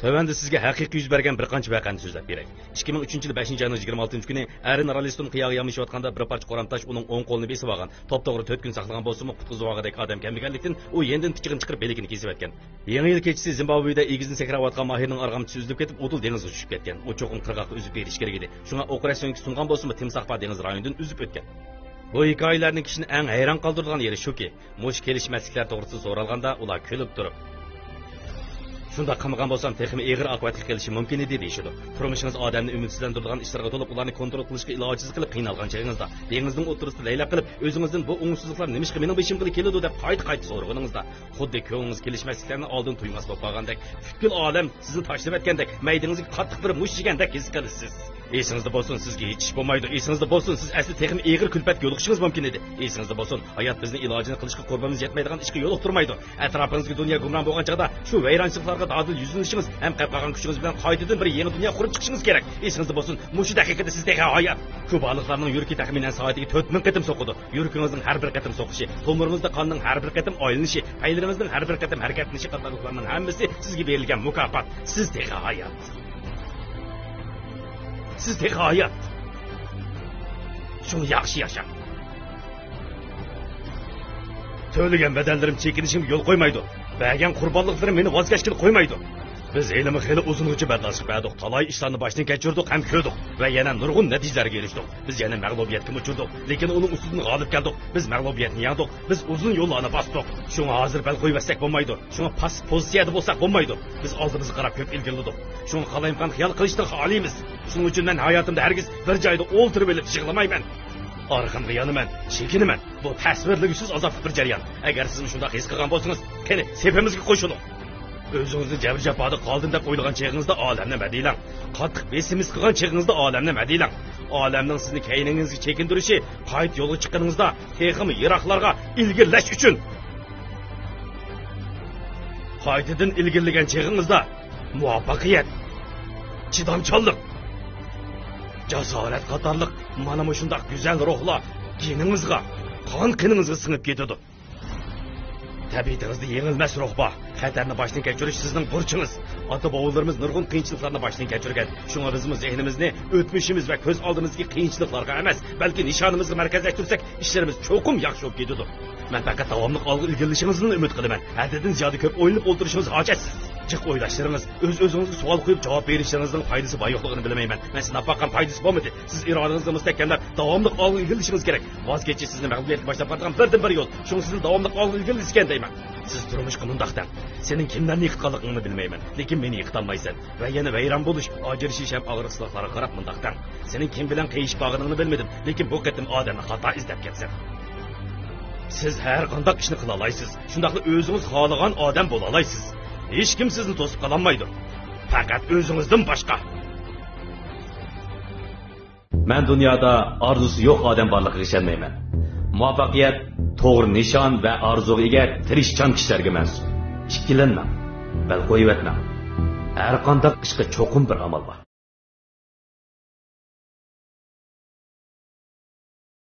Tövəndə sizə həqiqi yüz bergan bir qancha vaqani so'zlab beray. 2003-yil 5-oyning 26-kuni Arin Araliston qiyog'iga yamishayotganda bir parcha qoramtash uning o'ng qo'lini besib olgan. Top-to'g'ri 4 kun saqlagan bo'lsa-mu, qutqizib olgandek odam kelmaganlikdan u yendan tichig'ini chiqarib beligini kesib o'tgan. Yangi yil kechasi Zimbabveda egizni sakrayotgan mahirning arg'amchisi uzilib ketib, o'tul dengizga tushib ketgan. U cho'qim qirg'oqqa uzib berish kerak edi. Shunga operatsion sungan bo'lsa-mu, Timsohpa dengiz rayonidan uzib o'tgan. Bu hikoyalarning kishini eng hayron qoldirgan yeri shuki, mush kelishmasliklar to'g'risida so'ralganda ular kulib turib shunda qilmagan bo'lsam texmi eg'ir oqibatga kelishi mumkin edi deyishadi. Turmushingiz odamni umidsizlantiradigan ishlarga to'lib, ularni kontrol qilishga ilojiz qilib qiynalgan chog'ingizda, dengizning o'rtasida laylaq qilib, o'zingizdan bu o'ngsizliklar nimishqa mening beshimga keladi deb qayta so'rag'iningizda, xuddi ko'nglingiz kelishmasliklarni oldin tuymas bo'lib qolgandek, butkul olam sizni tashlab o'tgandek, maydangizga qattiq bir mush yegandek his qilasiz. Esingizda bo'lsin, sizga hech ish bo'lmaydi. Esingizda bo'lsin, siz asli texmi eg'ir kulfatga yo'liqishingiz mumkin edi. Esingizda bo'lsin, hayot bizni ilojini qilishga qurbonimiz yetmaydigan ishga yo'liq turmaydi. Atrofingizga dunyo gumron bo'lgan chog'da shu vayronchiliklarga dadil yuzinishingiz ham qaytmagan kuchingiz bilan qaytadan bir yangi dunyo qurib chiqishingiz kerak. Esingizda bo'lsin, mushu daqiqada siz texmi hayot. Shu baliqlarning yuragi taxminan soatiga 4000 qatim so'qidi. Yuragingizning har bir qatim so'qishi, to'miringizda qonning har bir qatim aylanishi, paylaringizning har bir qatim harakatlanishi qatorliqlarning hammasi sizga berilgan mukofot. Siz texmi hayot. Siz tek hayat. Şunu yaxshi yaşa. Söyleyen bedellerim çekinişim yol koymaydı. Bergen kurbanlıklarım beni vazgeçkin koymaydı. Biz eylemi xeyli uzunluğucu berdashib berdik. Talay işlerini baştan geçirdik hem kördük. Ve yine nurgun neticelerge eriştik. Biz yine mağlubiyetini uçurduk. Lekin onun üstünden galip geldik. Biz mağlubiyetini yandık. Biz uzun yollarını bastık. Şuna hazır bel koyversek bulmaydı. Şuna pas pozisiyada bulsak bulmaydı. Biz aldığımızı qarab köp ilgilidik. Şuna kalayımkan xiyal kılıştık halimiz. Şunun için ben hayatımda herkes bir cayda oltırıp elip yığılamayman. Arkamda yanıman, çekiniman. Bu tasvirligisiz azaplı bir jarayon. Eğer siz şunda his qilgan bo'lsangiz, qani sepimizga qo'shiling. O'zingizni jabr jafoda qoldin deb o'ylagan cheg'ingizda olamni madilang. Qattiq besimiz qilgan cheg'ingizda olamni madilang. Olamning sizni kayningizga chekindirishi, qayt yo'lga chiqqaningizda texim yiroqlarga ilgirlash uchun. Qaytadan ilgirlagan cheg'ingizda muvaffaqiyat, chidamchanlik, jasorat qatorliq mana bu shunday go'zal ruhlar geningizga, qon-qiningizga singib ketadi. Tabiatingizda yengilmas ruh bor. Xatarni boshdan kechirish sizning burchingiz. Ota-bobolarimiz nurg'un qiyinchiliklarni boshdan kechirgan. Shunga bizning zehnimizni o'tmishimiz va ko'z oldimizdagi qiyinchiliklarga emas, balki nishonimizga markazlashtirsak, ishlarimiz cho'qim yaxshi bo'lib ketadi. Men faqat davomli ilgilishingizni umid qilaman. Haddidan ziyod ko'p o'ylanib o'tirishingiz hojatsiz. Jiq o'ylashlaringiz, o'z-o'zingizga savol qo'yib javob berishingizni foydasi bor yo'qligini bilmayman. Men sizdan faqat foydasi bo'lmadi. Siz irodangizni mustahkamlab, davomli ilgilishingiz kerak. Voz kechish sizni mag'lubiyatga boshlab boradigan birdan-bir yo'l. Shuni sizni davomli ilgilisgan deyman. Siz turmushga mundaqdan. Sening kimlarni yiqitganligingni bilmayman, lekin meni yiqitolmaysan. Va yana vayron bo'lish, ojirishish ham og'riqsizliklarga qarab mundaqdan. Sening kim bilan qiyish bag'ringni bilmadim, lekin bu qatim odamni xato izlab ketsan. Siz har qanday ishni qila olasiz. Shundaqla o'zingiz xohlagan odam bo'la olasiz. Hech kim sizni to'sib qololmaydi. Faqat o'zingizdan boshqa. Men dunyoda orzusi yo'q odam borligiga ishonmayman. Muvaffaqiyat to'g'ri nishon va orzuga ega tirishchan kishilarga mansub. Ikkilanma, bal qo'yib o'tma. Har qanday ishga cho'qim bir amal bor.